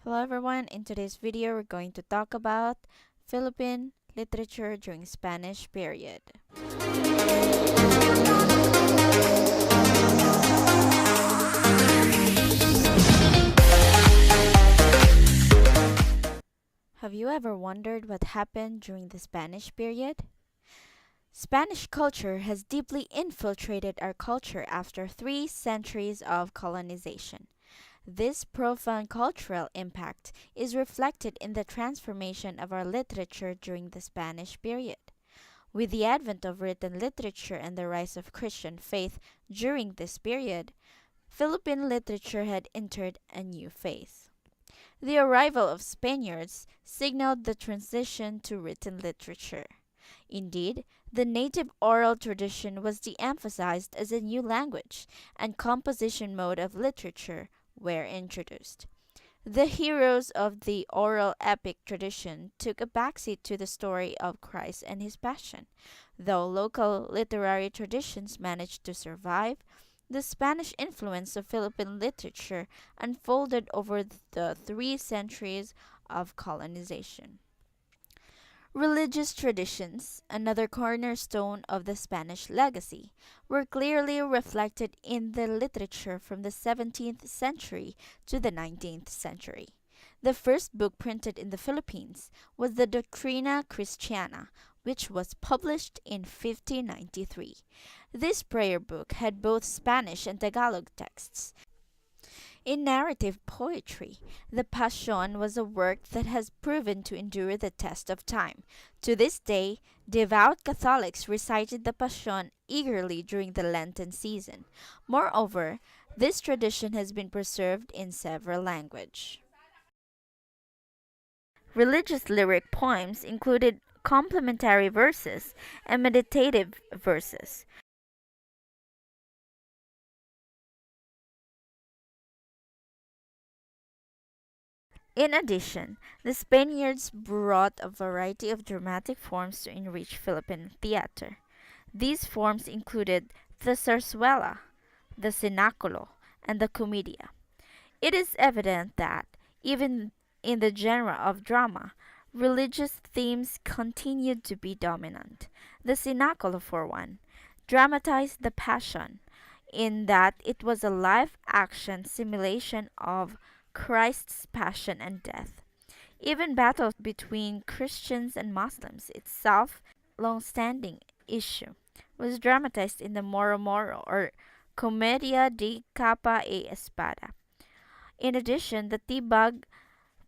Hello everyone, in today's video we're going to talk about Philippine literature during Spanish period. Have you ever wondered what happened during the Spanish period? Spanish culture has deeply infiltrated our culture after 3 centuries of colonization. This profound cultural impact is reflected in the transformation of our literature during the Spanish period. With the advent of written literature and the rise of Christian faith during this period, Philippine literature had entered a new phase. The arrival of Spaniards signaled the transition to written literature. Indeed, the native oral tradition was de-emphasized as a new language, and composition mode of literature were introduced. The heroes of the oral epic tradition took a backseat to the story of Christ and his passion. Though local literary traditions managed to survive, the Spanish influence of Philippine literature unfolded over the 3 centuries of colonization. Religious traditions, another cornerstone of the Spanish legacy, were clearly reflected in the literature from the 17th century to the 19th century. The first book printed in the Philippines was the Doctrina Christiana, which was published in 1593. This prayer book had both Spanish and Tagalog texts. In narrative poetry, the Passion was a work that has proven to endure the test of time. To this day, devout Catholics recited the Passion eagerly during the Lenten season. Moreover, this tradition has been preserved in several languages. Religious lyric poems included complementary verses and meditative verses. In addition, the Spaniards brought a variety of dramatic forms to enrich Philippine theater. These forms included the zarzuela, the cenaculo, and the comedia. It is evident that, even in the genre of drama, religious themes continued to be dominant. The cenaculo, for one, dramatized the Passion, in that it was a live-action simulation of Christ's passion and death. Even battles between Christians and Muslims, itself long-standing issue, was dramatized in the Moro Moro or Comedia di Capa e Espada. In addition, the Tibag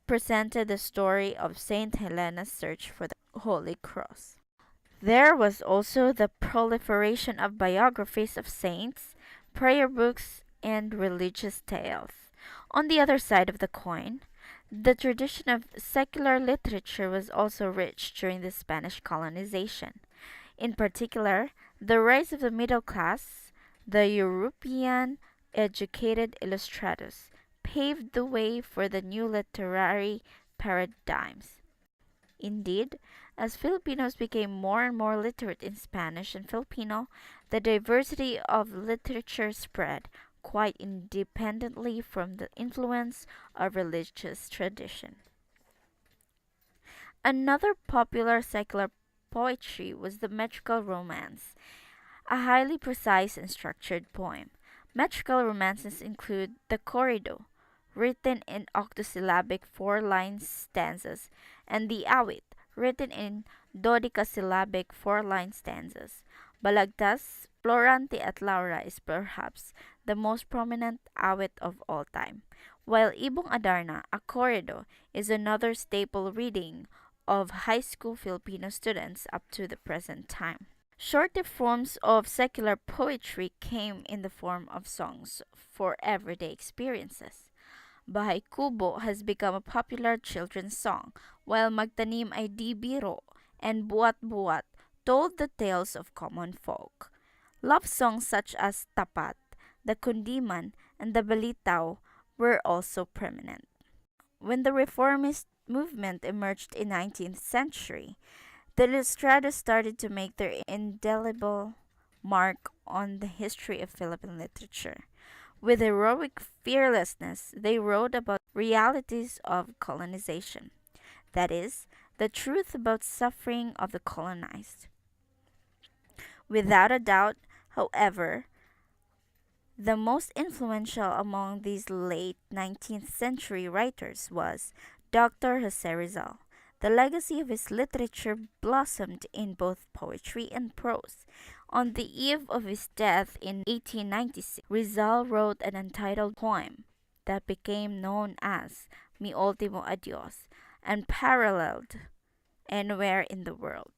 presented the story of Saint Helena's search for the Holy Cross. There was also the proliferation of biographies of saints, prayer books, and religious tales. On the other side of the coin, the tradition of secular literature was also rich during the Spanish colonization. In particular, the rise of the middle class, the European educated illustratus, paved the way for the new literary paradigms. Indeed, as Filipinos became more and more literate in Spanish and Filipino, the diversity of literature spread quite independently from the influence of religious tradition. Another popular secular poetry was the metrical romance, a highly precise and structured poem. Metrical romances include the corrido, written in octosyllabic 4-line stanzas, and the awit, written in dodecasyllabic 4-line stanzas. Balagtas, Florante at Laura is perhaps the most prominent awit of all time, while Ibong Adarna, a corrido, is another staple reading of high school Filipino students up to the present time. Shorter forms of secular poetry came in the form of songs for everyday experiences. Bahay Kubo has become a popular children's song, while Magtanim ay Di Biro and Buat Buat told the tales of common folk. Love songs such as Tapat, the Kundiman, and the Balitaw were also prominent. When the reformist movement emerged in 19th century, the illustrados started to make their indelible mark on the history of Philippine literature. With heroic fearlessness, they wrote about realities of colonization, that is, the truth about suffering of the colonized. Without a doubt, however, the most influential among these late 19th century writers was Dr. Jose Rizal. The legacy of his literature blossomed in both poetry and prose. On the eve of his death in 1896, Rizal wrote an untitled poem that became known as Mi Ultimo Adios and paralleled anywhere in the world.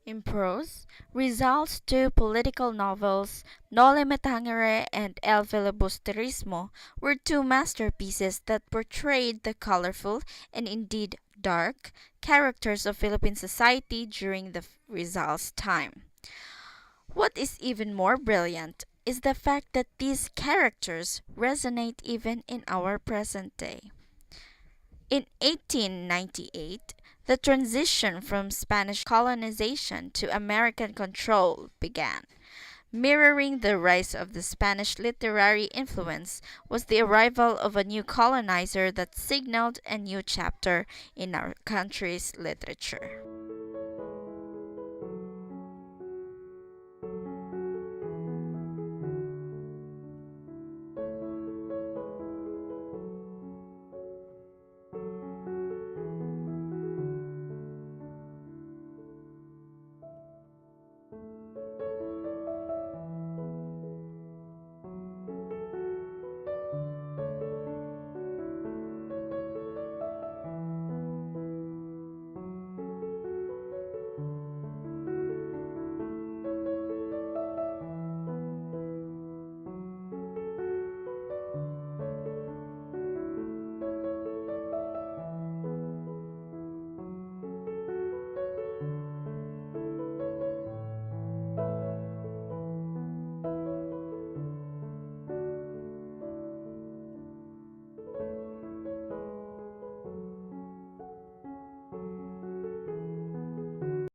In prose, Rizal's two political novels, Noli Me Tangere and El Filibusterismo, were two masterpieces that portrayed the colorful and indeed dark characters of Philippine society during the Rizal's time. What is even more brilliant is the fact that these characters resonate even in our present day. In 1898, the transition from Spanish colonization to American control began. Mirroring the rise of the Spanish literary influence was the arrival of a new colonizer that signaled a new chapter in our country's literature.